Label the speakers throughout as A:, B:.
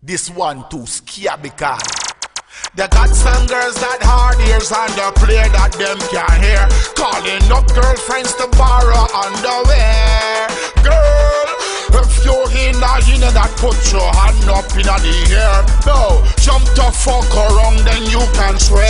A: This one too scary because they got some girls that hard ears and they play that them can't hear, calling up girlfriends to borrow underwear. Girl, if you're in that, put your hand up in the air. No, jump to fuck around, then you can swear.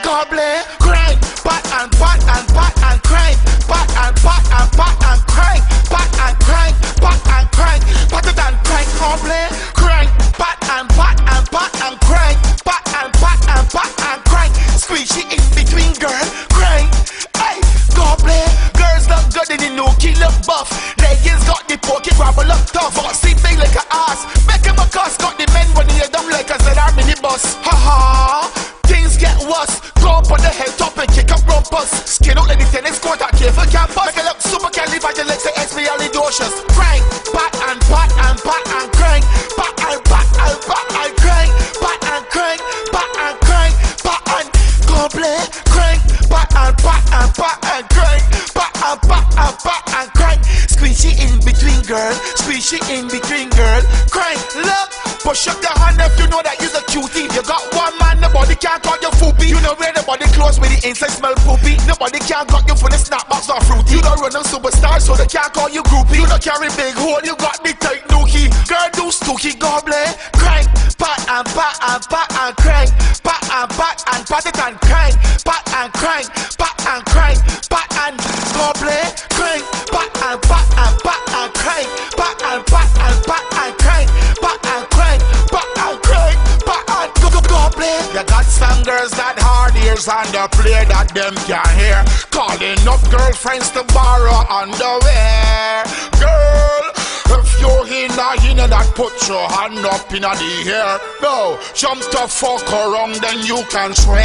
A: Gobble, crank, pat and pat and pat and crank, pat and pat and pat and crank, pat and crank, pat and crank, pat and crank, gobble, crank, pat and pat and pat and crank, pat and pat and pat and crank, squishy in between, girl, crank. Hey, gobble, girls look good in the nookie, look buff, leggings got the pokey, rubble up tough, bossy big like a ass, make him a cuss, got the men when you dumb like a ZR minibus, ha. Things get worse. Go up on the head top and kick up rumpus. Skin out like the tennis court at careful campus. Make it look super califragilistic, say expialidocious. Crank, pat and pat and pat and crank, pat and pat and pat and crank, pat and crank, pat and crank, pat and gobble, crank, pat and pat and pat and crank, pat and pat and pat and crank. Squishy in between, girl. Squishy in between, girl. Crank, look. Push up your hand if you know that you're a cutie. You got one man, nobody can't call you foopy. You know where nobody close with the inside smell poopy. Nobody can't got you for the snapbacks or fruity. You don't run them superstar, so they can't call you groupie. You don't carry big hole, you got the tight nookie. Girl, do stooky gobble, crank, pat and pat and pat and crank, pat and pat and pat it and crank, pat and crank, pat and crank, pat and gobble, crank, pat and pat and pat and crank, pat and pat and pat and crank, pat and crank, pat and crank, pat and gobble. You got some girls that hard ears and they play that them can't hear, calling up girlfriends to borrow underwear. Girl, if you're in that, put your hand up in the air. No, jump to fuck around, then you can swear.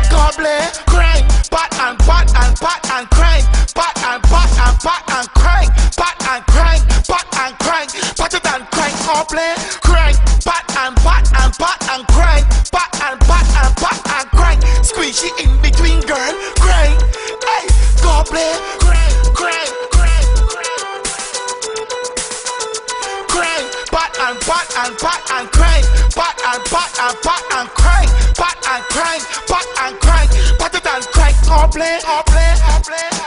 A: Gobble, crank, pat and pat and pat and crank, pat and pat and pat and crank, pat and crank, pat and crank, pat it and crank, gobble, crank, pat and pat and pat and crank, pat and pat and pat and crank, squishy in between, girl, crank, hey, gobble, crank, crank, crank, crank, pat and pat and pat and crank, pat and pat and pat and crank, pat and crank, pat and crank, pat it and crank, gobble, gobble, gobble.